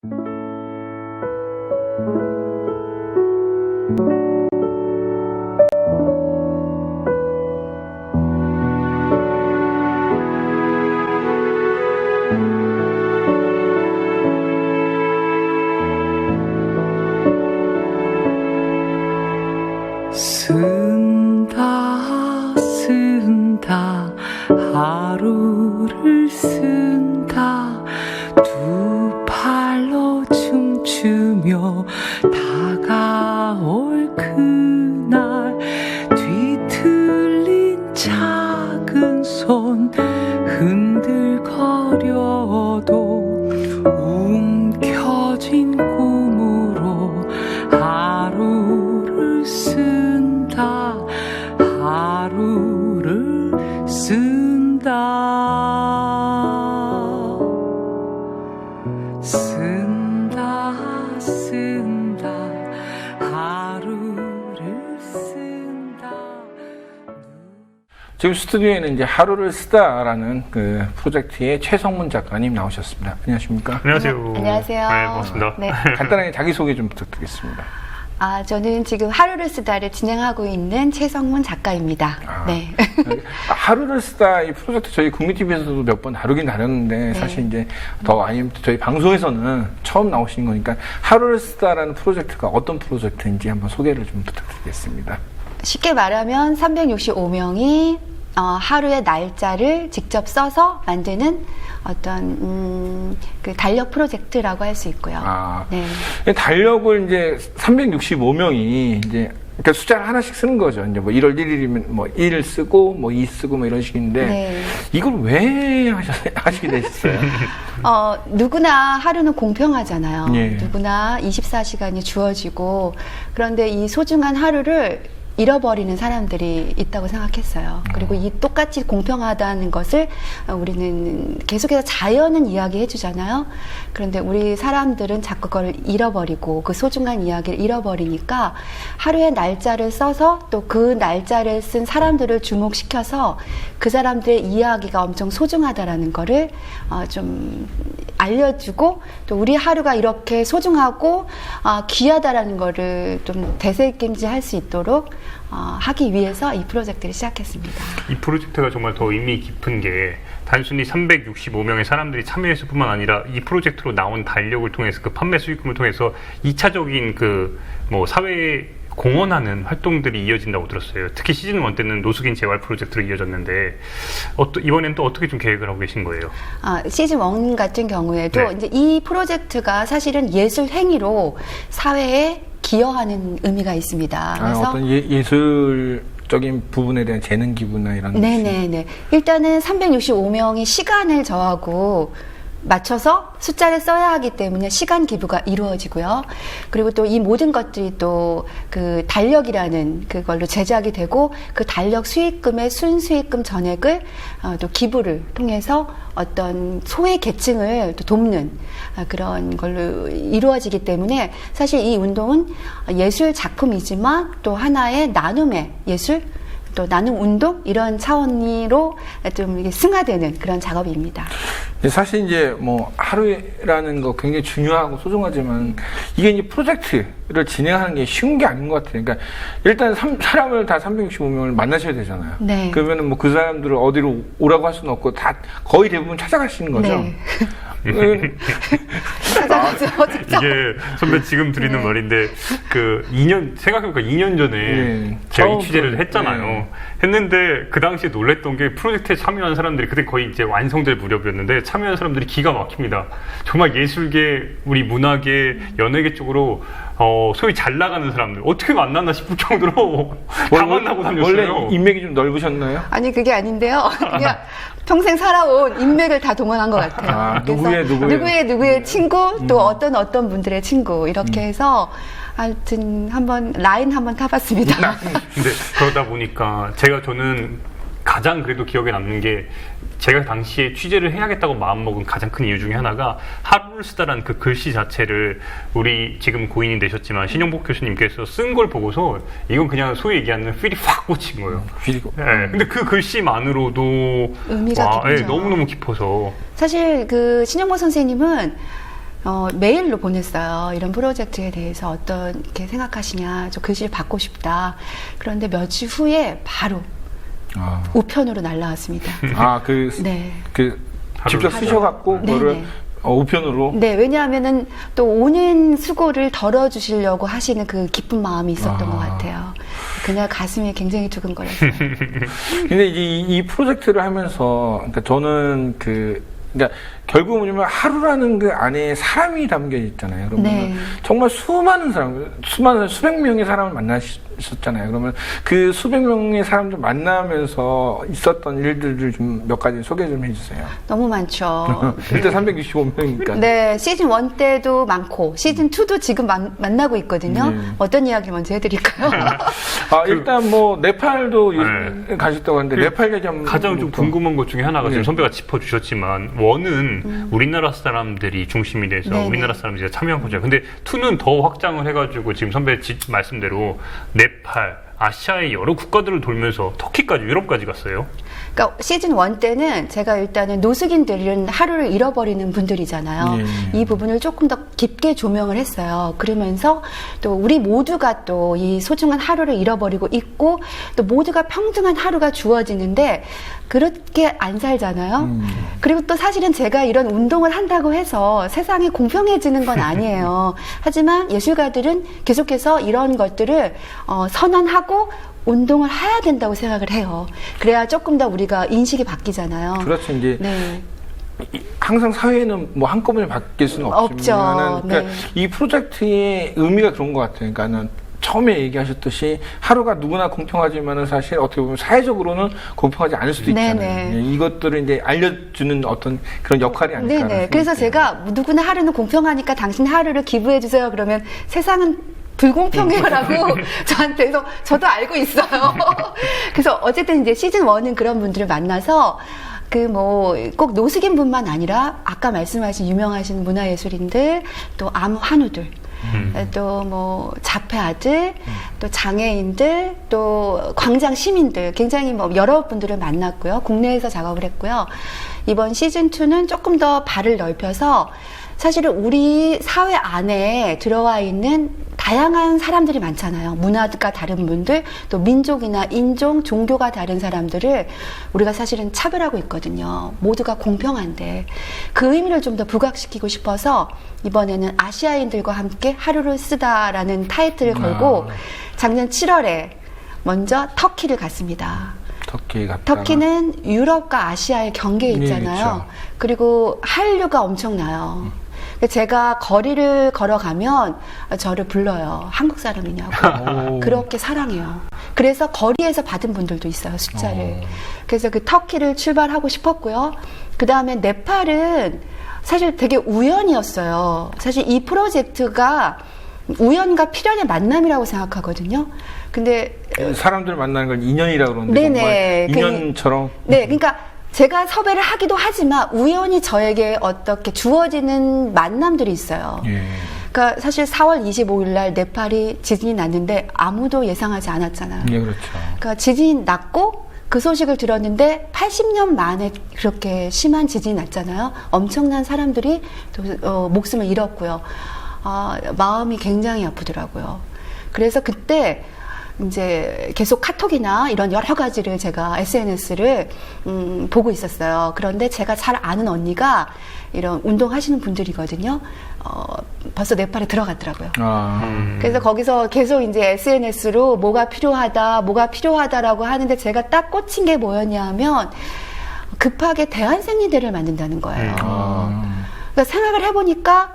쓴다 하루를 쓴다 두 팔로 춤추며 다가올 그날 뒤틀린 작은 손 흔들거려도 움켜진 꿈으로 하루를 쓴다 하루를 쓴다 하루를 쓴다. 지금 스튜디오에는 이제 하루를 쓰다라는 그 프로젝트의 최성문 작가님 나오셨습니다. 안녕하십니까? 안녕하세요. 안녕하세요. 네, 반갑습니다. 네. 간단하게 자기소개 좀 부탁드리겠습니다. 저는 지금 하루를 쓰다를 진행하고 있는 최성문 작가입니다. 네. 하루를 쓰다 이 프로젝트 저희 국민TV에서도 몇 번 다루긴 다뤘는데 사실 이제 더 아니면 저희 방송에서는 처음 나오신 거니까 하루를 쓰다라는 프로젝트가 어떤 프로젝트인지 한번 소개를 좀 부탁드리겠습니다. 쉽게 말하면 365명이 하루의 날짜를 직접 써서 만드는 어떤 그 달력 프로젝트라고 할 수 있고요. 네. 달력을 이제 365명이 이제 그러니까 숫자를 하나씩 쓰는 거죠. 이제 뭐 1월 1일이면 뭐 1 쓰고 뭐 2 쓰고 뭐 이런 식인데 네. 이걸 왜 하시게 되셨어요? 누구나 하루는 공평하잖아요. 예. 누구나 24시간이 주어지고 그런데 이 소중한 하루를 잃어버리는 사람들이 있다고 생각했어요. 그리고 이 똑같이 공평하다는 것을 우리는 계속해서 자연은 이야기해 주잖아요. 그런데 우리 사람들은 자꾸 그걸 잃어버리고 그 소중한 이야기를 잃어버리니까 하루의 날짜를 써서 또 그 날짜를 쓴 사람들을 주목시켜서 그 사람들의 이야기가 엄청 소중하다라는 거를 좀 알려주고 또 우리 하루가 이렇게 소중하고 귀하다라는 거를 좀 되새김질할 수 있도록 하기 위해서 이 프로젝트를 시작했습니다. 이 프로젝트가 정말 더 의미 깊은 게 단순히 365명의 사람들이 참여했을 뿐만 아니라 이 프로젝트로 나온 달력을 통해서 그 판매 수익금을 통해서 2차적인 그 뭐 사회에 공헌하는 활동들이 이어진다고 들었어요. 특히 시즌 1 때는 노숙인 재활 프로젝트로 이어졌는데 이번엔 또 어떻게 좀 계획을 하고 계신 거예요? 시즌 1 같은 경우에도 네. 이제 이 프로젝트가 사실은 예술 행위로 사회에 기여하는 의미가 있습니다. 그래서 어떤 예술적인 부분에 대한 재능 기부나 이런 네네네. 일단은 365명이 시간을 저하고 맞춰서 숫자를 써야 하기 때문에 시간 기부가 이루어지고요. 그리고 또 이 모든 것들이 또 그 달력이라는 그걸로 제작이 되고 그 달력 수익금의 순수익금 전액을 또 기부를 통해서 어떤 소외 계층을 또 돕는 그런 걸로 이루어지기 때문에 사실 이 운동은 예술 작품이지만 또 하나의 나눔의 예술 또 나눔 운동 이런 차원으로 좀 이게 승화되는 그런 작업입니다. 사실 이제 뭐 하루라는 거 굉장히 중요하고 소중하지만 이게 이제 프로젝트를 진행하는 게 쉬운 게 아닌 것 같아요. 그러니까 일단 사람을 다 365명을 만나셔야 되잖아요. 네. 그러면은 뭐 그 사람들을 어디로 오라고 할 수는 없고 다 거의 대부분 찾아가시는 거죠. 네. 이게 선배 지금 드리는 말인데 그 2년 생각해보니까 2년 전에 제가 이 취재를 했잖아요. 했는데 그 당시에 놀랬던 게 프로젝트에 참여한 사람들이 그때 거의 이제 완성될 무렵이었는데 참여한 사람들이 기가 막힙니다. 정말 예술계, 우리 문화계, 연예계 쪽으로 소위 잘 나가는 사람들 어떻게 만났나 싶을 정도로 다 만나고 다녔어요. 원래 인맥이 좀 넓으셨나요? 아니 그게 아닌데요. 그냥 평생 살아온 인맥을 다 동원한 것 같아요. 누구의 친구 또 어떤 분들의 친구 이렇게 해서 하여튼 라인 한번 타봤습니다. 근데 그러다 보니까 저는 가장 그래도 기억에 남는 게 제가 당시에 취재를 해야겠다고 마음먹은 가장 큰 이유 중에 하나가 하루를 쓰다라는 그 글씨 자체를 우리 지금 고인이 되셨지만 신영복 교수님께서 쓴 걸 보고서 이건 그냥 소위 얘기하는 필이 확 꽂힌 거예요. 네, 근데 그 글씨만으로도 의미가 깊죠. 네, 너무너무 깊어서 사실 그 신영복 선생님은 메일로 보냈어요. 이런 프로젝트에 대해서 어떻게 생각하시냐, 저 글씨를 받고 싶다. 그런데 며칠 후에 바로 우편으로 날라왔습니다. 네. 직접 하루. 쓰셔갖고 그거를 우편으로. 네, 왜냐하면은 또 5년 수고를 덜어주시려고 하시는 그 기쁜 마음이 있었던 것 같아요. 그날 가슴이 굉장히 두근거렸어요. 근데 이 프로젝트를 하면서, 그러니까 저는 그러니까 결국 뭐냐면 하루라는 그 안에 사람이 담겨 있잖아요. 그러면 정말 수많은 사람, 수백 명의 사람을 만나셨잖아요. 그러면 그 수백 명의 사람들 만나면서 있었던 일들을 좀 몇 가지 소개 좀 해주세요. 너무 많죠. 일단 365명이니까. 네, 시즌 1 때도 많고 시즌 2도 지금 만나고 있거든요. 어떤 이야기 먼저 해드릴까요? 일단 뭐 네팔도 가셨다고 하는데 네팔 얘기 한번 가장 좀 궁금한 것 중에 하나가 지금 선배가 짚어주셨지만 원은 우리나라 사람들이 중심이 돼서 우리나라 사람들이 참여한 거죠. 근데 2는 더 확장을 해가지고 지금 선배 말씀대로 네팔, 아시아의 여러 국가들을 돌면서 터키까지 유럽까지 갔어요. 그러니까 시즌 1 때는 제가 일단은 노숙인들은 하루를 잃어버리는 분들이잖아요. 이 부분을 조금 더 깊게 조명을 했어요. 그러면서 또 우리 모두가 또 이 소중한 하루를 잃어버리고 있고 또 모두가 평등한 하루가 주어지는데 그렇게 안 살잖아요. 그리고 또 사실은 제가 이런 운동을 한다고 해서 세상이 공평해지는 건 아니에요. 하지만 예술가들은 계속해서 이런 것들을 선언하고 운동을 해야 된다고 생각을 해요. 그래야 조금 더 우리가 인식이 바뀌잖아요. 그렇죠. 이제 항상 사회는 뭐 한꺼번에 바뀔 수는 없지만 그러니까 이 프로젝트의 의미가 그런 것 같아요. 그러니까는 처음에 얘기하셨듯이 하루가 누구나 공평하지만은 사실 어떻게 보면 사회적으로는 공평하지 않을 수도 있잖아요. 이것들을 이제 알려주는 어떤 그런 역할이 아닐까. 그래서 제가 누구나 하루는 공평하니까 당신 하루를 기부해 주세요. 그러면 세상은 불공평해요라고 저한테서 저도 알고 있어요. 그래서 어쨌든 이제 시즌 1은 그런 분들을 만나서 꼭 노숙인뿐만 아니라 아까 말씀하신 유명하신 문화예술인들, 또 아무 한우들, 또 뭐 자폐아들, 또 장애인들, 또 광장 시민들, 굉장히 뭐 여러 분들을 만났고요. 국내에서 작업을 했고요. 이번 시즌 2는 조금 더 발을 넓혀서 사실은 우리 사회 안에 들어와 있는 다양한 사람들이 많잖아요. 문화가 다른 분들, 또 민족이나 인종, 종교가 다른 사람들을 우리가 사실은 차별하고 있거든요. 모두가 공평한데 그 의미를 좀 더 부각시키고 싶어서 이번에는 아시아인들과 함께 하루를 쓰다라는 타이틀을 걸고 작년 7월에 먼저 터키를 갔습니다. 터키는 유럽과 아시아의 경계에 있잖아요. 그렇죠. 그리고 한류가 엄청나요. 제가 거리를 걸어가면 저를 불러요. 한국 사람이냐고. 그렇게 사랑해요. 그래서 거리에서 받은 분들도 있어요, 숫자를. 그래서 그 터키를 출발하고 싶었고요. 그 다음에 네팔은 사실 되게 우연이었어요. 사실 이 프로젝트가 우연과 필연의 만남이라고 생각하거든요. 근데 사람들 만나는 걸 인연이라고 그러는데 인연처럼. 그러니까 제가 섭외를 하기도 하지만 우연히 저에게 어떻게 주어지는 만남들이 있어요. 그러니까 사실 4월 25일 날 네팔이 지진이 났는데 아무도 예상하지 않았잖아요. 그렇죠. 그러니까 지진이 났고 그 소식을 들었는데 80년 만에 그렇게 심한 지진이 났잖아요. 엄청난 사람들이 또 목숨을 잃었고요. 마음이 굉장히 아프더라고요. 그래서 그때 이제 계속 카톡이나 이런 여러 가지를 제가 SNS를 보고 있었어요. 그런데 제가 잘 아는 언니가 이런 운동하시는 분들이거든요. 벌써 네팔에 들어갔더라고요. 그래서 거기서 계속 이제 SNS로 뭐가 필요하다라고 하는데 제가 딱 꽂힌 게 뭐였냐면 급하게 대한생리대를 만든다는 거예요. 그러니까 생각을 해보니까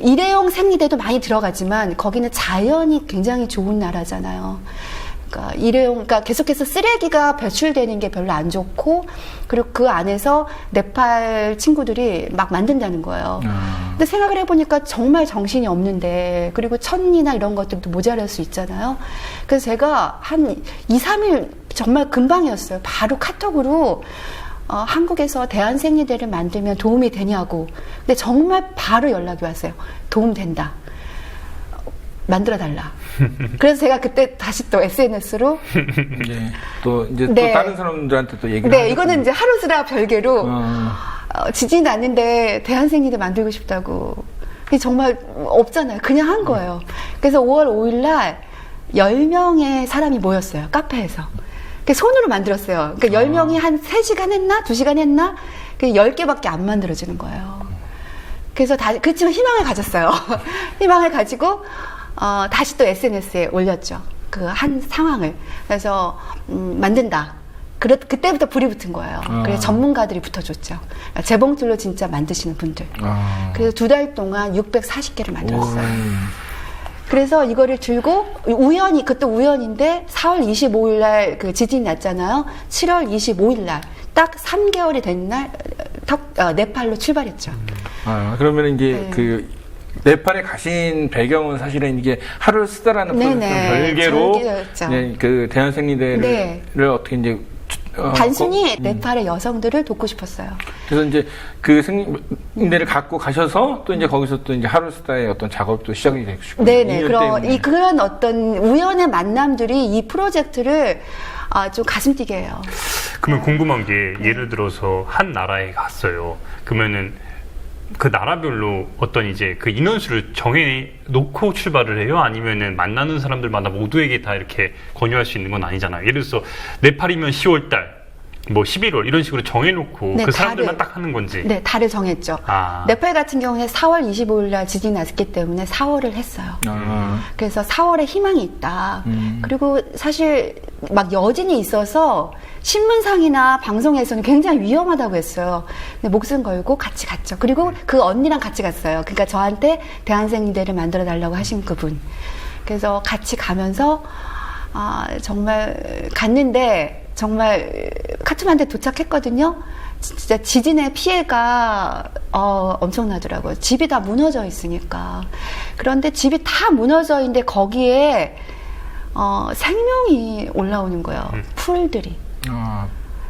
일회용 생리대도 많이 들어가지만 거기는 자연이 굉장히 좋은 나라잖아요. 그러니까 계속해서 쓰레기가 배출되는 게 별로 안 좋고, 그리고 그 안에서 네팔 친구들이 막 만든다는 거예요. 근데 생각을 해보니까 정말 정신이 없는데, 그리고 천이나 이런 것들도 모자랄 수 있잖아요. 그래서 제가 한 2, 3일 정말 금방이었어요. 바로 카톡으로 한국에서 대한생리대를 만들면 도움이 되냐고. 근데 정말 바로 연락이 왔어요. 도움된다. 만들어달라. 그래서 제가 그때 다시 또 SNS로 또 이제 또 다른 사람들한테 또 얘기를 이거는 이제 하루스라 별개로 지진이 났는데 대한생리대 만들고 싶다고. 그게 정말 없잖아요. 그냥 한 거예요. 그래서 5월 5일 날 10명의 사람이 모였어요. 카페에서. 손으로 만들었어요. 그러니까 10명이 한 3시간 했나? 2시간 했나? 10개밖에 안 만들어지는 거예요. 그래서 그렇지만 희망을 가졌어요. 희망을 가지고, 다시 또 SNS에 올렸죠. 그 한 상황을. 그래서, 만든다. 그때부터 불이 붙은 거예요. 그래서 전문가들이 붙어줬죠. 재봉틀로 진짜 만드시는 분들. 그래서 2달 동안 640개를 만들었어요. 그래서 이거를 들고 우연히 그것도 우연인데 4월 25일 날 그 지진이 났잖아요. 7월 25일 날 딱 3개월이 된 날 네팔로 출발했죠. 그러면 이제 네. 그 네팔에 가신 배경은 사실은 이게 하루를 쓰다라는 프로젝트 별개로 네, 그 대한생리대를 네. 어떻게 이제 단순히 네팔의 여성들을 돕고 싶었어요. 그래서 이제 그 생리대를 갖고 가셔서 또 이제 거기서 또 이제 하루스타의 어떤 작업도 시작이 되시고. 네네. 그런 어떤 우연의 만남들이 이 프로젝트를 좀 가슴 뛰게 해요. 그러면 궁금한 게 예를 들어서 한 나라에 갔어요. 그러면은 그 나라별로 어떤 이제 그 인원수를 정해 놓고 출발을 해요? 아니면은 만나는 사람들마다 모두에게 다 이렇게 권유할 수 있는 건 아니잖아요. 예를 들어서 네팔이면 10월달, 뭐 11월 이런 식으로 정해놓고 네, 그 사람들만 딱 하는 건지. 네, 달을 정했죠. 네팔 같은 경우는 4월 25일 날 지진이 났기 때문에 4월을 했어요. 그래서 4월에 희망이 있다. 그리고 사실 막 여진이 있어서 신문상이나 방송에서는 굉장히 위험하다고 했어요. 근데 목숨 걸고 같이 갔죠. 그리고 그 언니랑 같이 갔어요. 그러니까 저한테 대한생리대를 만들어 달라고 하신 그분. 그래서 같이 가면서 정말 갔는데 정말 카트만두에 도착했거든요. 진짜 지진의 피해가 엄청나더라고요. 집이 다 무너져 있으니까. 그런데 집이 다 무너져 있는데 거기에 생명이 올라오는 거예요. 풀들이.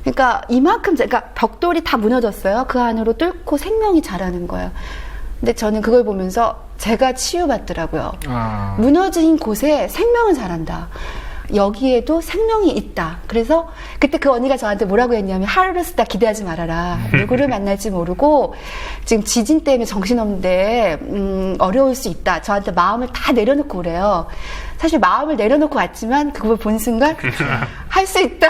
그러니까 이만큼, 그러니까 벽돌이 다 무너졌어요. 그 안으로 뚫고 생명이 자라는 거예요. 근데 저는 그걸 보면서 제가 치유받더라고요. 무너진 곳에 생명은 자란다. 여기에도 생명이 있다. 그래서 그때 그 언니가 저한테 뭐라고 했냐면 하루를 쓰다 기대하지 말아라. 누구를 만날지 모르고 지금 지진 때문에 정신없는데 어려울 수 있다. 저한테 마음을 다 내려놓고 그래요. 사실 마음을 내려놓고 왔지만 그걸 본 순간 할 수 있다.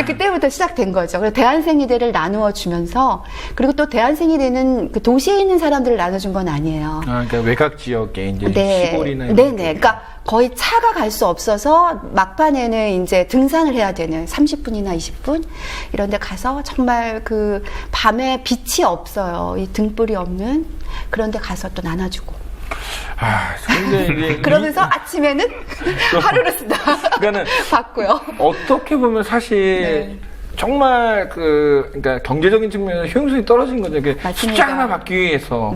그때부터 시작된 거죠. 그래서 대한생리대를 나누어 주면서 그리고 또 대한생리대는 그 도시에 있는 사람들을 나눠준 건 아니에요. 그러니까 외곽 지역에 이제 시골이나 네네. 그러니까 거의 차가 갈 수 없어서 막판에는 이제 등산을 해야 되는 30분이나 20분 이런 데 가서 정말 그 밤에 빛이 없어요. 이 등불이 없는 그런 데 가서 또 나눠주고. 근데 그러면서 아침에는 하루를 쓰다. 그러니까는 봤고요. 어떻게 보면 사실 정말 그러니까 경제적인 측면에서 효용성이 떨어진 거죠. 숫자 하나 받기 위해서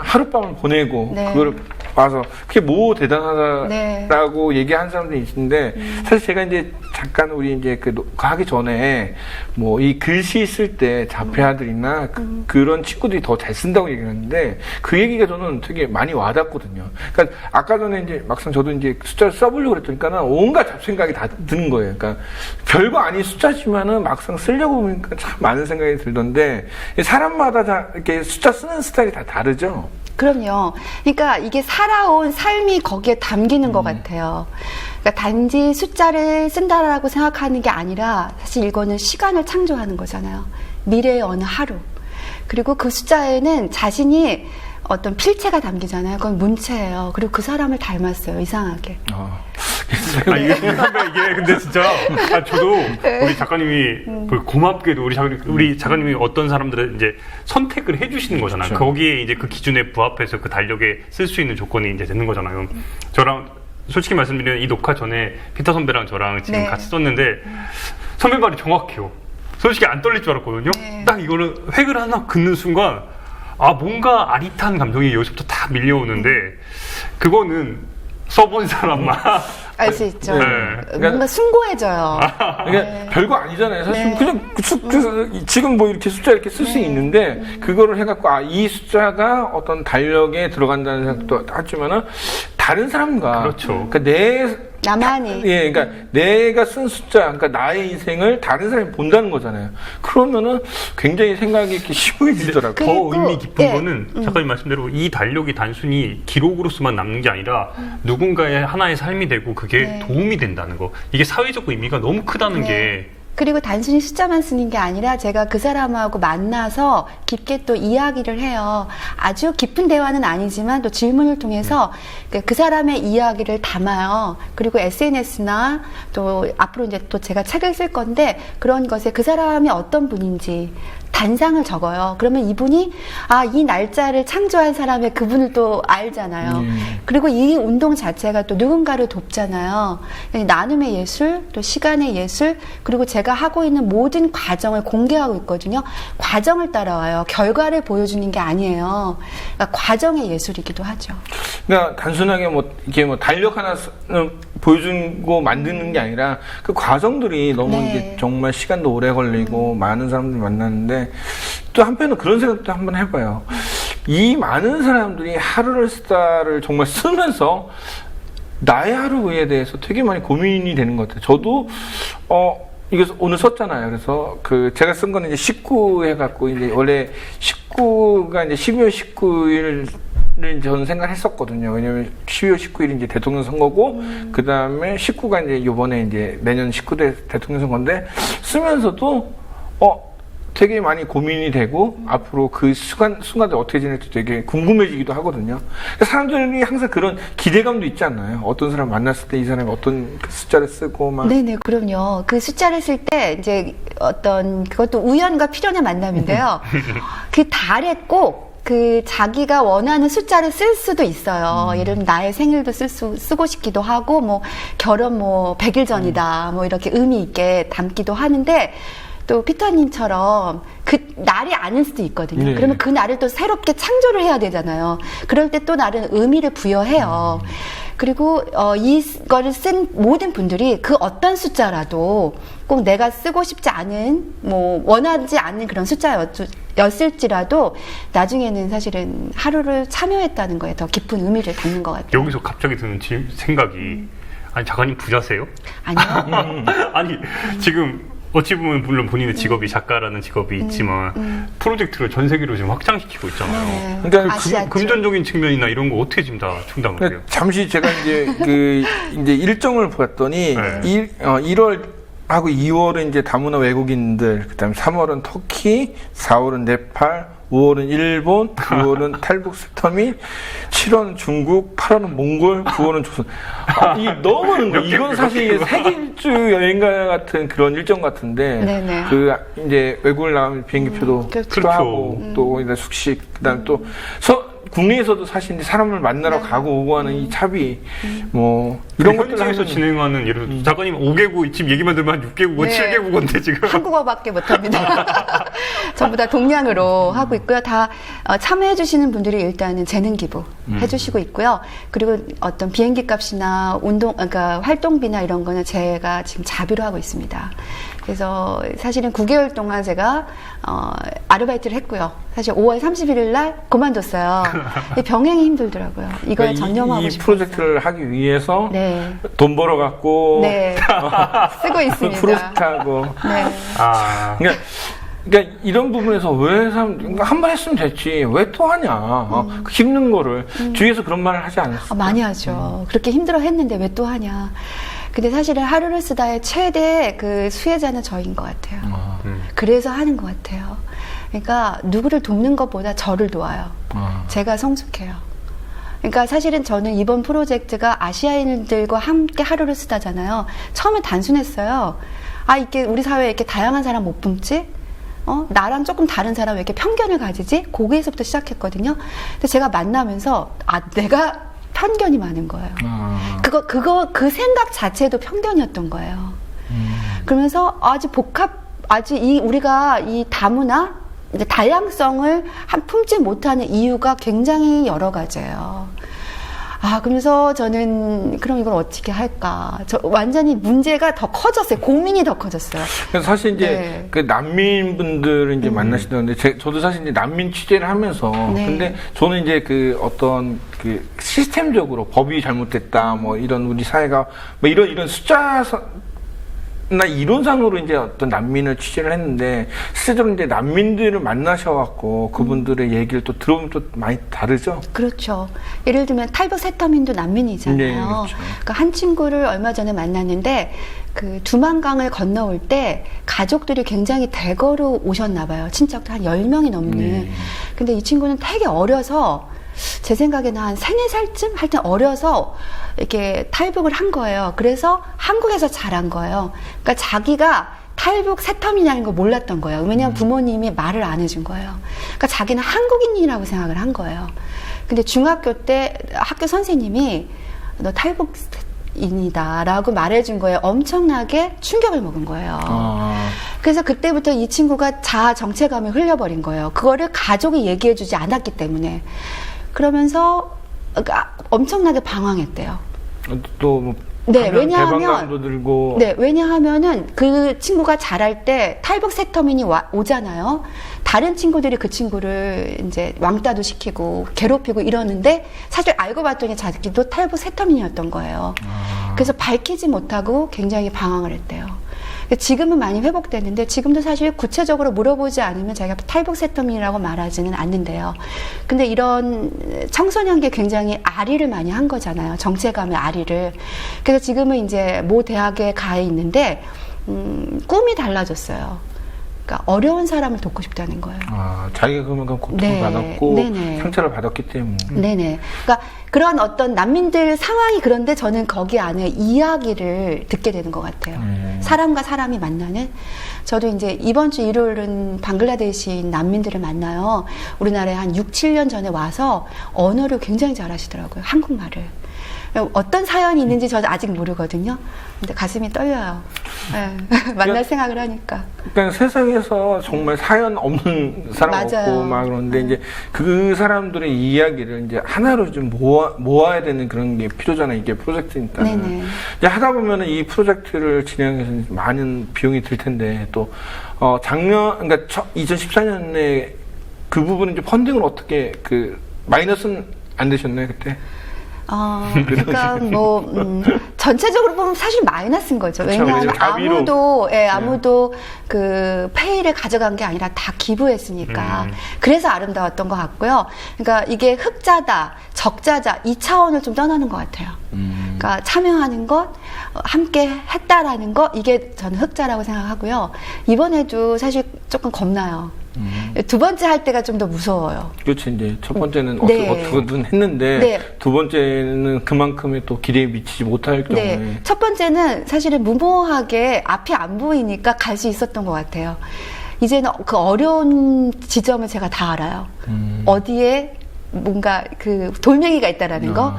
하룻밤을 보내고 그걸 와서 그게 뭐 대단하다라고 얘기하는 사람들이 있는데 사실 제가 이제 잠깐 우리 이제 그 하기 전에 뭐 이 글씨 쓸 때 자폐아들이나 그런 친구들이 더 잘 쓴다고 얘기했는데 그 얘기가 저는 되게 많이 와닿거든요. 그러니까 아까 전에 이제 막상 저도 이제 숫자를 써보려고 그랬더니까는 온갖 잡생각이 다 드는 거예요. 그러니까 별거 아닌 숫자지만은 막상 쓰려고 보니까 참 많은 생각이 들던데 사람마다 다 이렇게 숫자 쓰는 스타일이 다 다르죠. 그럼요. 그러니까 이게 살아온 삶이 거기에 담기는 것 같아요. 그러니까 단지 숫자를 쓴다라고 생각하는 게 아니라 사실 이거는 시간을 창조하는 거잖아요. 미래의 어느 하루. 그리고 그 숫자에는 자신이 어떤 필체가 담기잖아요. 그건 문체예요. 그리고 그 사람을 닮았어요. 이상하게. 이게 근데 진짜 저도 우리 작가님이 고맙게도 우리 작가님이 어떤 사람들은 이제 선택을 해주시는 거잖아요. 그렇죠. 거기에 이제 그 기준에 부합해서 그 달력에 쓸 수 있는 조건이 이제 되는 거잖아요. 저랑 솔직히 말씀드리면 이 녹화 전에 피터 선배랑 저랑 지금 같이 썼는데 선배 말이 정확해요. 솔직히 안 떨릴 줄 알았거든요. 딱 이거를 획을 하나 긋는 순간 뭔가 아릿한 감정이 여기서부터 딱 밀려오는데 그거는 써본 사람만 알 수 있죠. 그러니까 뭔가 숭고해져요. 그러니까 별거 아니잖아요. 사실 그냥 지금 뭐 이렇게 숫자 이렇게 쓸 수 있는데 그거를 해갖고 이 숫자가 어떤 달력에 들어간다는 생각도 하지만은 다른 사람과 그렇죠. 그러니까 내 나만이. 예, 그러니까 내가 쓴 숫자, 그러니까 나의 인생을 다른 사람이 본다는 거잖아요. 그러면은 굉장히 생각이 이렇게 심오해지더라고요. 그리고, 더 의미 깊은 예. 거는 작가님 말씀대로 이 달력이 단순히 기록으로서만 남는 게 아니라 누군가의 하나의 삶이 되고 그게 네. 도움이 된다는 거. 이게 사회적 의미가 너무 크다는 네. 게 그리고 단순히 숫자만 쓰는 게 아니라 제가 그 사람하고 만나서 깊게 또 이야기를 해요. 아주 깊은 대화는 아니지만 또 질문을 통해서 그 사람의 이야기를 담아요. 그리고 SNS나 또 앞으로 이제 또 제가 책을 쓸 건데 그런 것에 그 사람이 어떤 분인지 단상을 적어요. 그러면 이분이 이 날짜를 창조한 사람의 그분을 또 알잖아요. 그리고 이 운동 자체가 또 누군가를 돕잖아요. 나눔의 예술, 또 시간의 예술, 그리고 제가 하고 있는 모든 과정을 공개하고 있거든요. 과정을 따라와요. 결과를 보여주는 게 아니에요. 그러니까 과정의 예술이기도 하죠. 그러니까 단순하게 이게 달력 하나 보여주고 만드는 게 아니라 그 과정들이 너무 네. 이게 정말 시간도 오래 걸리고 많은 사람들 만나는데 또 한편으로 그런 생각도 한번 해봐요. 이 많은 사람들이 하루를 쓰다를 정말 쓰면서 나의 하루에 대해서 되게 많이 고민이 되는 것 같아요. 저도 이거 오늘 썼잖아요. 그래서 제가 쓴 거는 이제 19 해갖고 이제 원래 19가 이제 12월 19일 저는 생각했었거든요. 왜냐면 12월 19일이 이제 대통령 선거고, 그 다음에 19가 이제 요번에 이제 내년 19대 대통령 선거인데, 쓰면서도, 되게 많이 고민이 되고, 앞으로 그 순간들 어떻게 지낼지 되게 궁금해지기도 하거든요. 사람들이 항상 그런 기대감도 있지 않나요? 어떤 사람 만났을 때 이 사람이 어떤 숫자를 쓰고 막. 네네, 그럼요. 그 숫자를 쓸 때 이제 그것도 우연과 필연의 만남인데요. 그 달에 꼭 자기가 원하는 숫자를 쓸 수도 있어요. 예를 들면 나의 생일도 쓰고 싶기도 하고, 결혼 100일 전이다. 이렇게 의미 있게 담기도 하는데, 또 피터님처럼 그 날이 아닐 수도 있거든요. 네. 그러면 그 날을 또 새롭게 창조를 해야 되잖아요. 그럴 때 또 나름 의미를 부여해요. 그리고 이거를 쓴 모든 분들이 그 어떤 숫자라도 꼭 내가 쓰고 싶지 않은 원하지 않는 그런 숫자였을지라도 나중에는 사실은 하루를 참여했다는 거에 더 깊은 의미를 담는 것 같아요. 여기서 갑자기 드는 생각이 아니 작가님 부자세요? 아니요. 아니 지금 어찌 보면 물론 본인의 직업이 작가라는 직업이 있지만 프로젝트를 전 세계로 지금 확장시키고 있잖아요. 네. 그러니까 아시아죠. 금전적인 측면이나 이런 거 어떻게 지금 다 충당을 해요? 잠시 제가 이제 이제 일정을 봤더니 네. 1월 하고 2월은 이제 다문화 외국인들, 그다음에 3월은 터키, 4월은 네팔, 5월은 일본, 6월은 탈북 스터미, 7월은 중국, 8월은 몽골, 9월은 조선. 이 너무 많은 거. 이건 사실 세계일주 여행가 같은 그런 일정 같은데, 네네. 이제 외국을 나가면 비행기표도 그렇죠. 필요하고, 또 이제 숙식, 그다음 또 국내에서도 사실 이제 사람을 만나러 가고 오고 하는 이 차비, 이런 것들 현지에서 진행하는 예를 들어 작가님 5개국 지금 얘기만 들으면 한 6개국어, 네. 7개국어인데 지금 한국어밖에 못합니다. 전부 다 동양으로 하고 있고요. 다 참여해주시는 분들이 일단은 재능 기부 해주시고 있고요. 그리고 어떤 비행기 값이나 그러니까 활동비나 이런 거는 제가 지금 자비로 하고 있습니다. 그래서 사실은 9개월 동안 제가 아르바이트를 했고요. 사실 5월 31일 날 그만뒀어요. 근데 병행이 힘들더라고요. 이걸 전념하고 이 싶어서. 프로젝트를 하기 위해서 네. 돈 벌어갖고 네. 쓰고 있습니다. 프로젝트하고. 네. 그러니까 이런 부분에서 왜 한 번 했으면 됐지 왜 또 하냐 그 힘든 거를 주위에서 그런 말을 하지 않았어. 많이 하죠. 그렇게 힘들어 했는데 왜 또 하냐. 근데 사실은 하루를 쓰다의 최대 그 수혜자는 저인 것 같아요. 그래서 하는 것 같아요. 그러니까 누구를 돕는 것보다 저를 도와요. 제가 성숙해요. 그러니까 사실은 저는 이번 프로젝트가 아시아인들과 함께 하루를 쓰다잖아요. 처음에 단순했어요. 이게 우리 사회에 이렇게 다양한 사람 못 뿜지? 나랑 조금 다른 사람 왜 이렇게 편견을 가지지? 거기에서부터 시작했거든요. 근데 제가 만나면서 내가 편견이 많은 거예요. 그 생각 자체도 편견이었던 거예요. 그러면서 우리가 이 다문화, 이제 다양성을 품지 못하는 이유가 굉장히 여러 가지예요. 그러면서 저는 그럼 이걸 어떻게 할까? 완전히 문제가 더 커졌어요. 고민이 더 커졌어요. 그래서 사실 이제 네. 그 난민분들을 이제 만나시던데 저도 사실 이제 난민 취재를 하면서 네. 근데 저는 이제 그 어떤 그 시스템적으로 법이 잘못됐다 뭐 이런 우리 사회가 뭐 이런 숫자 나 이론상으로 이제 어떤 난민을 취재를 했는데 실제로 이제 난민들을 만나셔갖고 그분들의 얘기를 또 들어보면 또 많이 다르죠. 그렇죠. 예를 들면 탈북 세터민도 난민이잖아요. 네, 그렇죠. 그러니까 한 친구를 얼마 전에 만났는데 그 두만강을 건너올 때 가족들이 굉장히 대거로 오셨나 봐요. 친척도 한 10명이 넘는. 네. 근데 이 친구는 되게 어려서 제 생각에는 한 3, 4살쯤 할 때 어려서 이렇게 탈북을 한 거예요. 그래서 한국에서 자란 거예요. 그러니까 자기가 탈북 세터민이라는 걸 몰랐던 거예요. 왜냐하면 부모님이 말을 안 해준 거예요. 그러니까 자기는 한국인이라고 생각을 한 거예요. 근데 중학교 때 학교 선생님이 너 탈북인이다 라고 말해준 거예요. 엄청나게 충격을 먹은 거예요. 그래서 그때부터 이 친구가 자아 정체감이 흘려버린 거예요. 그거를 가족이 얘기해주지 않았기 때문에. 그러면서 엄청나게 방황했대요. 또 네, 왜냐하면 대방감도 들고. 네, 왜냐하면은 그 친구가 자랄 때 탈북 세터민이 오잖아요. 다른 친구들이 그 친구를 이제 왕따도 시키고 괴롭히고 이러는데 사실 알고 봤더니 자기도 탈북 세터민이었던 거예요. 그래서 밝히지 못하고 굉장히 방황을 했대요. 지금은 많이 회복됐는데 지금도 사실 구체적으로 물어보지 않으면 자기가 탈북 세터민이라고 말하지는 않는데요. 근데 이런 청소년기에 굉장히 아리를 많이 한 거잖아요. 정체감의 아리를. 그래서 지금은 이제 모 대학에 가 있는데 꿈이 달라졌어요. 그러니까 어려운 사람을 돕고 싶다는 거예요. 자기가 그만큼 고통을 받았고 네네. 상처를 받았기 때문에. 네네. 그러니까 그런 어떤 난민들 상황이 그런데 저는 거기 안에 이야기를 듣게 되는 것 같아요. 사람과 사람이 만나는. 저도 이제 이번 주 일요일은 방글라데시 난민들을 만나요. 우리나라에 한 6, 7년 전에 와서 언어를 굉장히 잘하시더라고요. 한국말을. 어떤 사연이 있는지 저도 아직 모르거든요. 근데 가슴이 떨려요. 네. 만날 생각을 하니까. 그러니까 세상에서 정말 사연 없는 사람 맞아요. 없고 막 그런데 이제 그 사람들의 이야기를 이제 하나로 좀 모아야 되는 그런 게 필요잖아요. 이게 프로젝트니까. 네네. 이제 하다 보면은 이 프로젝트를 진행해서 많은 비용이 들 텐데 또 그러니까 2014년에 그 부분은 이제 펀딩을 어떻게 마이너스는 안 되셨나요 그때? 그러니까 전체적으로 보면 사실 마이너스인 거죠. 그쵸, 왜냐하면 자비로. 아무도 그 페이를 가져간 게 아니라 다 기부했으니까. 그래서 아름다웠던 것 같고요. 그러니까 이게 흑자다, 적자다 이 차원을 좀 떠나는 것 같아요. 그러니까 참여하는 것, 함께 했다라는 것 이게 저는 흑자라고 생각하고요. 이번에도 사실 조금 겁나요. 두 번째 할 때가 좀 더 무서워요. 그렇지, 이제 첫 번째는 네. 어떻게든 했는데 네. 두 번째는 그만큼의 또 기대에 미치지 못할 경우에. 네. 첫 번째는 사실은 무모하게 앞이 안 보이니까 갈 수 있었던 것 같아요. 이제는 그 어려운 지점을 제가 다 알아요. 어디에 뭔가 그 돌멩이가 있다라는 거.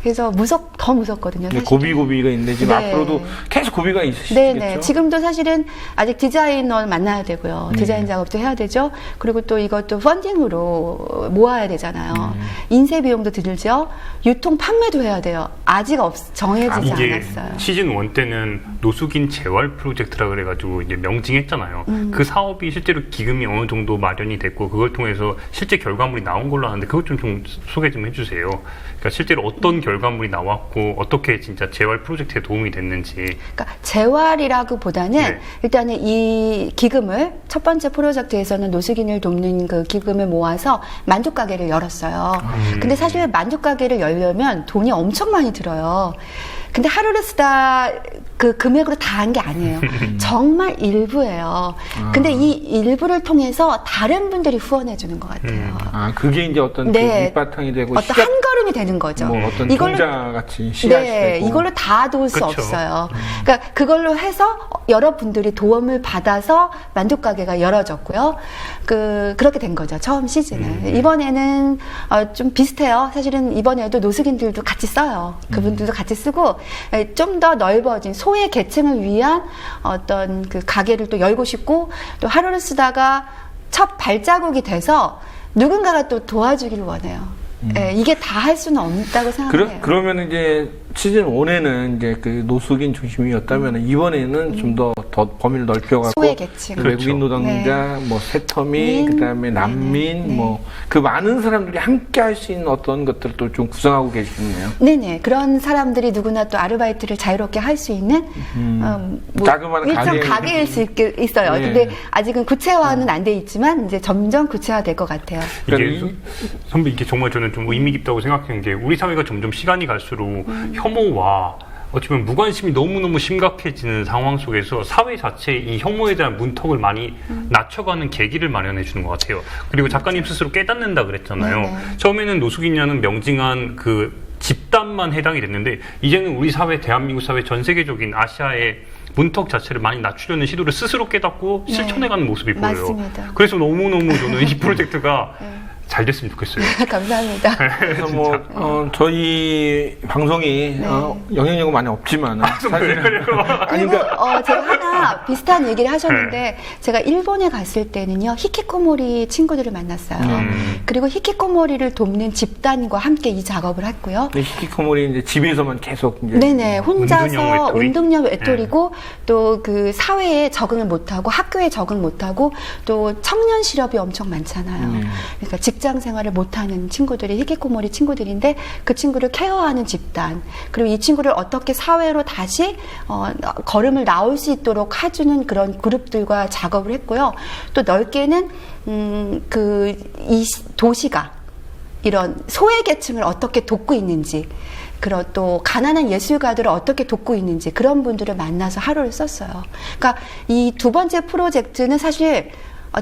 그래서 더 무섭거든요. 사실은. 고비가 있는데 지금 네. 앞으로도 계속 고비가 있으시겠죠? 네네. 지금도 사실은 아직 디자이너를 만나야 되고요. 디자인 작업도 해야 되죠. 그리고 또 이것도 펀딩으로 모아야 되잖아요. 인쇄 비용도 들죠. 유통 판매도 해야 돼요. 아직 정해지지 이게 않았어요. 시즌 1 때는 노숙인 재활 프로젝트라 그래가지고 이제 명칭했잖아요. 그 사업이 실제로 기금이 어느 정도 마련이 됐고 그걸 통해서 실제 결과물이 나온 걸로 아는데 그것 좀 소개 좀 해주세요. 그러니까 실제로 어떤 결과물이 나왔고 어떻게 진짜 재활 프로젝트에 도움이 됐는지. 그러니까 재활이라고 보다는 네. 일단은 이 기금을 첫 번째 프로젝트에서는 노숙인을 돕는 그 기금을 모아서 만두 가게를 열었어요. 근데 사실 만두 가게를 열려면 돈이 엄청 많이 들어요. 근데 하루를 쓰다 그 금액으로 다 한 게 아니에요. 정말 일부예요. 근데 이 일부를 통해서 다른 분들이 후원해 주는 것 같아요. 그게 이제 어떤 네. 그 밑바탕이 되고 어떤 한 걸음이 되는 거죠. 뭐 어떤 종자같이 씨앗이 네, 되고. 이걸로 다 도울 수 그쵸. 없어요. 그러니까 그걸로 해서 여러분들이 도움을 받아서 만두 가게가 열어졌고요. 그렇게 된 거죠. 처음 시즌은. 이번에는 좀 비슷해요. 사실은 이번에도 노숙인들도 같이 써요. 그분들도 같이 쓰고 좀 더 넓어진 소외 계층을 위한 어떤 그 가게를 또 열고 싶고 또 하루를 쓰다가 첫 발자국이 돼서 누군가가 또 도와주기를 원해요. 예, 이게 다 할 수는 없다고 생각해요. 그러면 이제 시즌 1에는 이제 그 노숙인 중심이었다면 이번에는 좀 더 범위를 넓혀갖고 소외 계층. 그 외국인 노동자, 뭐 세터민, 그다음에 난민, 뭐 그 많은 사람들이 함께 할 수 있는 어떤 것들을 좀 구성하고 계시네요. 네네. 그런 사람들이 누구나 또 아르바이트를 자유롭게 할 수 있는 뭐 자그마한 일정 가게일 수 있어요. 네. 근데 아직은 구체화는 안 돼 있지만 이제 점점 구체화될 것 같아요. 이게 선배 이게 정말 저는 좀 의미 깊다고 생각하는 게 우리 사회가 점점 시간이 갈수록 혐오와 어쩌면 무관심이 너무너무 심각해지는 상황 속에서 사회 자체에 이 혐오에 대한 문턱을 많이 낮춰가는 계기를 마련해 주는 것 같아요. 그리고 작가님 스스로 깨닫는다 그랬잖아요. 네네. 처음에는 노숙인이라는 명징한 그 집단만 해당이 됐는데 이제는 우리 사회, 대한민국 사회 전 세계적인 아시아의 문턱 자체를 많이 낮추려는 시도를 스스로 깨닫고 네. 실천해가는 모습이 보여요. 맞습니다. 그래서 너무너무 저는 이 프로젝트가 잘 됐으면 좋겠어요. 감사합니다. 그래서 뭐 저희 방송이 영향력은 많이 없지만 사실은 그리고 제가 하나 비슷한 얘기를 하셨는데 제가 일본에 갔을 때는요 히키코모리 친구들을 만났어요. 그리고 히키코모리를 돕는 집단과 함께 이 작업을 했고요. 히키코모리 이제 집에서만 계속 이제 네네 혼자서 운동형 운동력 외톨이고 또 그 사회에 적응을 못하고 학교에 적응 못하고 또 청년 실업이 엄청 많잖아요. 그러니까 직장 생활을 못하는 친구들이 히키코모리 친구들인데 그 친구를 케어하는 집단 그리고 이 친구를 어떻게 사회로 다시 걸음을 나올 수 있도록 해주는 그런 그룹들과 작업을 했고요. 또 넓게는 이 도시가 이런 소외 계층을 어떻게 돕고 있는지 그런 또 가난한 예술가들을 어떻게 돕고 있는지 그런 분들을 만나서 하루를 썼어요. 그러니까 이 두 번째 프로젝트는 사실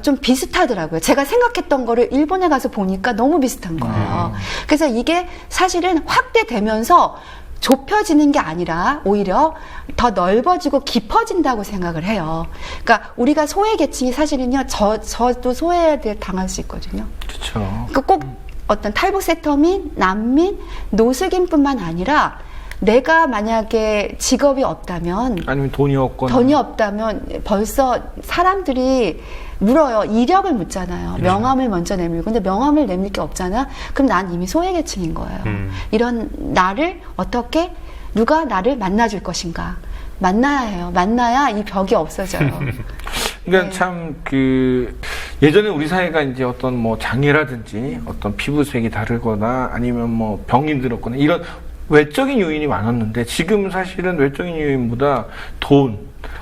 좀 비슷하더라고요. 제가 생각했던 거를 일본에 가서 보니까 너무 비슷한 거예요. 그래서 이게 사실은 확대되면서 좁혀지는 게 아니라 오히려 더 넓어지고 깊어진다고 생각을 해요. 그러니까 우리가 소외 계층이 사실은요, 저도 소외를 당할 수 있거든요. 그렇죠. 그러니까 꼭 어떤 탈북 세터민, 난민, 노숙인뿐만 아니라 내가 만약에 직업이 없다면 아니면 돈이 없다면 벌써 사람들이 물어요. 이력을 묻잖아요. 명함을 먼저 내밀고. 근데 명함을 내밀 게 없잖아. 그럼 난 이미 소외계층인 거예요. 이런 나를 어떻게 누가 나를 만나줄 것인가. 만나야 해요. 만나야 이 벽이 없어져요. 그러니까 네. 참 예전에 우리 사회가 이제 어떤 뭐 장애라든지 어떤 피부색이 다르거나 아니면 뭐 병이 들었거나 이런 외적인 요인이 많았는데 지금은 사실은 외적인 요인보다 돈,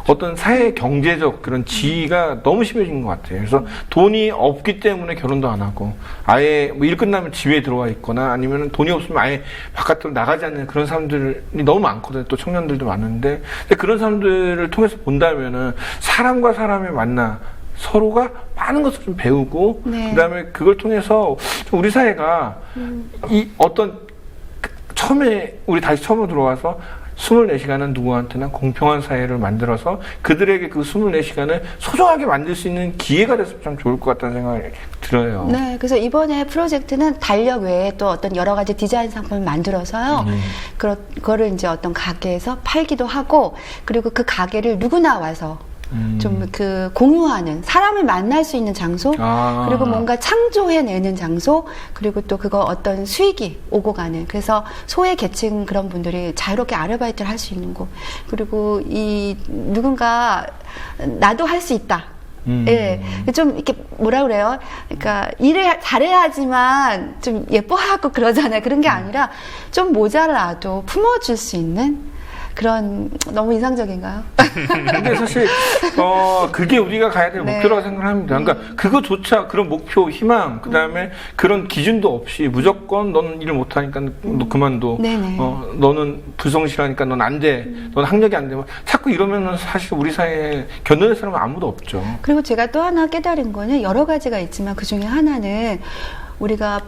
어떤 사회 경제적 그런 지위가 너무 심해진 것 같아요. 그래서 돈이 없기 때문에 결혼도 안 하고 아예 뭐 일 끝나면 집에 들어와 있거나 아니면 돈이 없으면 아예 바깥으로 나가지 않는 그런 사람들이 너무 많거든요. 또 청년들도 많은데 근데 그런 사람들을 통해서 본다면은 사람과 사람의 만나 서로가 많은 것을 좀 배우고 네. 그다음에 그걸 통해서 좀 우리 사회가 이 어떤 처음에 우리 다시 처음으로 들어와서 24시간은 누구한테나 공평한 사회를 만들어서 그들에게 그 24시간을 소중하게 만들 수 있는 기회가 됐으면 참 좋을 것 같다는 생각이 들어요. 네, 그래서 이번에 프로젝트는 달력 외에 또 어떤 여러 가지 디자인 상품을 만들어서요. 그거를 이제 어떤 가게에서 팔기도 하고 그리고 그 가게를 누구나 와서 좀 공유하는 사람을 만날 수 있는 장소 그리고 뭔가 창조해내는 장소 그리고 또 그거 어떤 수익이 오고 가는 그래서 소외 계층 그런 분들이 자유롭게 아르바이트를 할 수 있는 곳 그리고 이 누군가 나도 할 수 있다. 예, 좀 이렇게 뭐라 그래요? 그러니까 일을 잘해야지만 좀 예뻐하고 그러잖아요. 그런 게 아니라 좀 모자라도 품어줄 수 있는. 그런 너무 인상적인가요? 근데 사실 그게 우리가 가야 될 네. 목표라고 생각합니다. 그러니까 그거조차 그런 목표, 희망, 그다음에 그런 기준도 없이 무조건 너는 일을 못하니까 너 그만둬. 네네. 너는 불성실하니까 넌 안 돼. 넌 학력이 안 돼. 자꾸 이러면은 사실 우리 사회에 견뎌낼 사람은 아무도 없죠. 그리고 제가 또 하나 깨달은 거는 여러 가지가 있지만 그 중에 하나는 우리가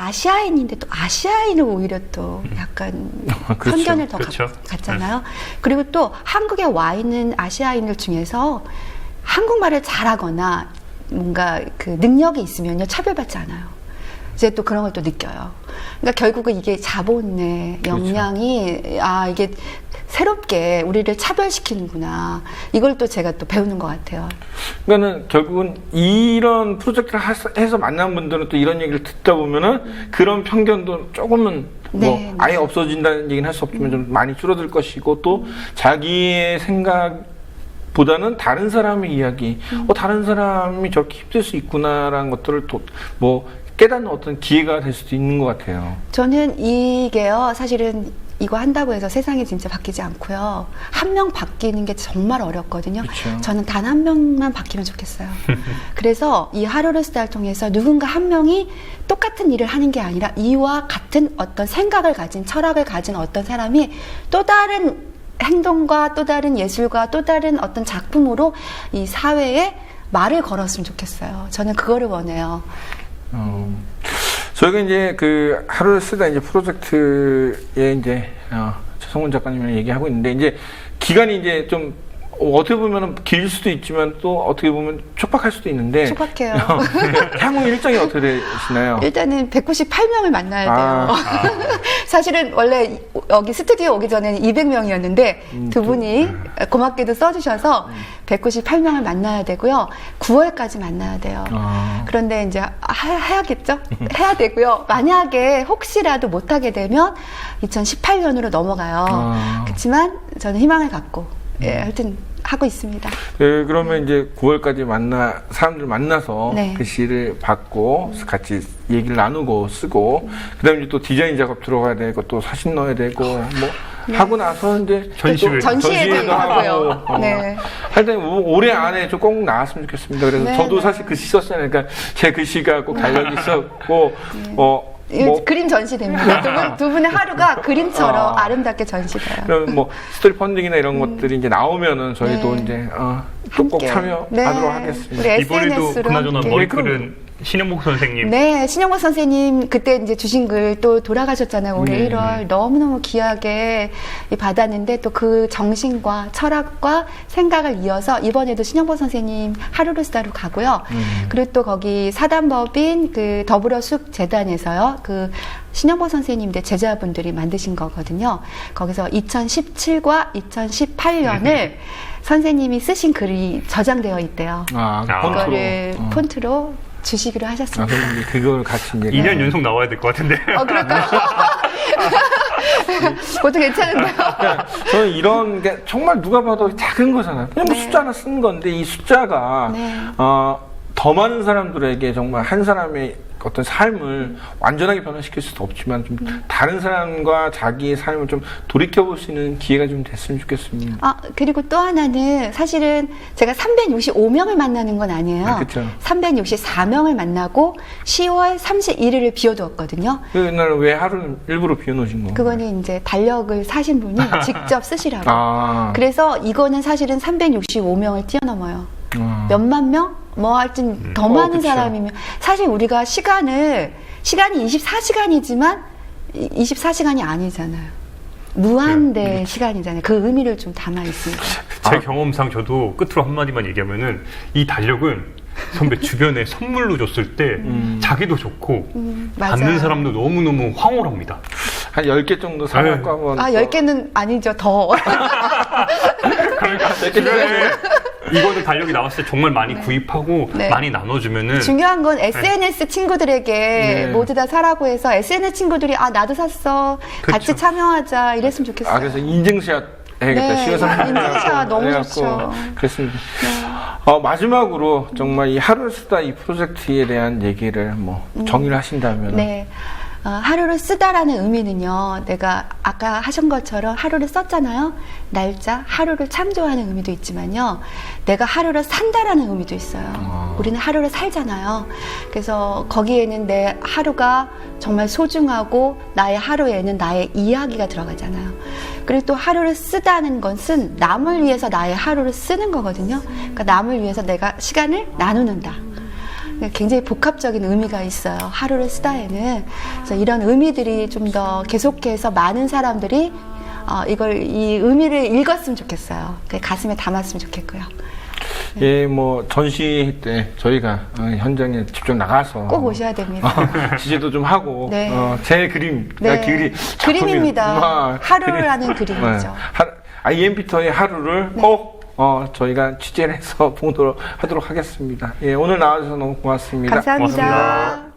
아시아인인데 또 아시아인을 오히려 또 약간 그렇죠. 편견을 더 그렇죠. 갖잖아요. 그리고 또 한국에 와 있는 아시아인들 중에서 한국말을 잘하거나 뭔가 그 능력이 있으면요 차별받지 않아요. 이제 또 그런 걸 또 느껴요. 그러니까 결국은 이게 자본의 역량이 이게 새롭게 우리를 차별시키는구나. 이걸 또 제가 또 배우는 것 같아요. 그러니까는 결국은 이런 프로젝트를 해서 만난 분들은 또 이런 얘기를 듣다 보면은 그런 편견도 조금은 뭐 네, 아예 없어진다는 얘기는 할 수 없지만 좀 많이 줄어들 것이고 또 자기의 생각보다는 다른 사람의 이야기, 다른 사람이 저렇게 힘들 수 있구나라는 것들을 또 뭐 깨닫는 어떤 기회가 될 수도 있는 것 같아요. 저는 이게요, 사실은 이거 한다고 해서 세상이 진짜 바뀌지 않고요. 한 명 바뀌는 게 정말 어렵거든요. 그쵸. 저는 단 한 명만 바뀌면 좋겠어요. 그래서 이 하루를 쓰다를 통해서 누군가 한 명이 똑같은 일을 하는 게 아니라 이와 같은 어떤 생각을 가진, 철학을 가진 어떤 사람이 또 다른 행동과 또 다른 예술과 또 다른 어떤 작품으로 이 사회에 말을 걸었으면 좋겠어요. 저는 그거를 원해요. 저희가 이제 그 하루를 쓰다 이제 프로젝트에 이제 최성훈 작가님이랑 얘기하고 있는데 이제 기간이 이제 좀 어떻게 보면 길 수도 있지만 또 어떻게 보면 촉박할 수도 있는데 촉박해요. 향후 일정이 어떻게 되시나요? 일단은 198명을 만나야 돼요. 사실은 원래 여기 스튜디오 오기 전에는 200명이었는데 두 분이 고맙게도 써주셔서 198명을 만나야 되고요. 9월까지 만나야 돼요. 그런데 이제 해야겠죠? 해야 되고요. 만약에 혹시라도 못하게 되면 2018년으로 넘어가요. 그렇지만 저는 희망을 갖고 하여튼 하고 있습니다. 네, 그러면 이제 9월까지 사람들 만나서 네. 글씨를 받고 같이 얘기를 나누고 쓰고 그다음에 또 디자인 작업 들어가야 되고 또 사진 넣어야 되고 뭐 하고 나서 이제 전시회도 하고요. 네. 하여튼 올해 안에 좀 꼭 나왔으면 좋겠습니다. 그래서 네, 저도 네. 사실 글씨 썼잖아요. 그러니까 제 글씨가 꼭 달력이 있었고 그림 전시됩니다. 두 분의 하루가 그림처럼 아름답게 전시돼요. 그럼 뭐 스토리 펀딩이나 이런 것들이 이제 나오면은 저희도 이제 또 꼭 참여하도록 하겠습니다. 이번에도 그나저나 머리 끓은 신영복 선생님. 네, 신영복 선생님 그때 이제 주신 글 또 돌아가셨잖아요. 올해 1월 너무너무 귀하게 받았는데 또 그 정신과 철학과 생각을 이어서 이번에도 신영복 선생님 하루를 쓰다로 가고요. 그리고 또 거기 사단법인 그 더불어숲 재단에서요. 그 신영복 선생님 제자분들이 만드신 거거든요. 거기서 2017과 2018년을 선생님이 쓰신 글이 저장되어 있대요. 그거를 폰트로 주시기로 하셨습니다. 그럼 그걸 같이 이제 2년 연속 나와야 될 것 같은데. 그럴까요? 그것도 괜찮은데요? 저는 이런 게 정말 누가 봐도 작은 거잖아요. 그냥 뭐 숫자 하나 쓴 건데 이 숫자가 더 많은 사람들에게 정말 한 사람의 어떤 삶을 완전하게 변화시킬 수도 없지만 좀 다른 사람과 자기의 삶을 좀 돌이켜볼 수 있는 기회가 좀 됐으면 좋겠습니다. 그리고 또 하나는 사실은 제가 365명을 만나는 건 아니에요. 그렇죠. 364명을 만나고 10월 31일을 비워두었거든요. 옛날에 왜 하루는 일부러 비워놓으신 건가요? 그거는 이제 달력을 사신 분이 직접 쓰시라고. 그래서 이거는 사실은 365명을 뛰어넘어요. 몇만 명? 뭐 하여튼 더 많은 그쵸. 사람이면 사실 우리가 시간이 24시간이지만 24시간이 아니잖아요. 무한대 시간이잖아요. 그 의미를 좀 담아 있습니다. 제 경험상 저도 끝으로 한마디만 얘기하면은 이 달력은 선배 주변에 선물로 줬을 때 자기도 좋고 받는 사람도 너무너무 황홀합니다. 한 10개 정도 사갖고 한번 10개는 아니죠. 더. 그러니까 주변에 이거는 달력이 나왔을 때 정말 많이 구입하고 많이 나눠주면은 중요한 건 SNS 친구들에게 모두 다 사라고 해서 SNS 친구들이 나도 샀어. 같이 참여하자 이랬으면 좋겠어요. 그래서 인증샷 해야겠다. 인증샷 너무 좋죠. 그렇습니다. 마지막으로 정말 이 하루를 쓰다 이 프로젝트에 대한 얘기를 정리를 하신다면 네. 하루를 쓰다라는 의미는요, 내가 아까 하신 것처럼 하루를 썼잖아요. 날짜, 하루를 창조하는 의미도 있지만요, 내가 하루를 산다라는 의미도 있어요. 우리는 하루를 살잖아요. 그래서 거기에는 내 하루가 정말 소중하고 나의 하루에는 나의 이야기가 들어가잖아요. 그리고 또 하루를 쓰다는 것은 남을 위해서 나의 하루를 쓰는 거거든요. 그러니까 남을 위해서 내가 시간을 나누는다. 굉장히 복합적인 의미가 있어요. 하루를 쓰다에는. 그래서 이런 의미들이 좀 더 계속해서 많은 사람들이 이 의미를 읽었으면 좋겠어요. 가슴에 담았으면 좋겠고요. 예, 전시 때 저희가 현장에 직접 나가서 꼭 오셔야 됩니다. 지지도 좀 하고 제 그림, 그림입니다. 하루라는 그림이죠. IM 피터의 하루를 네. 꼭 저희가 취재를 해서 보도록 하도록 하겠습니다. 예, 오늘 나와주셔서 너무 고맙습니다. 감사합니다. 고맙습니다.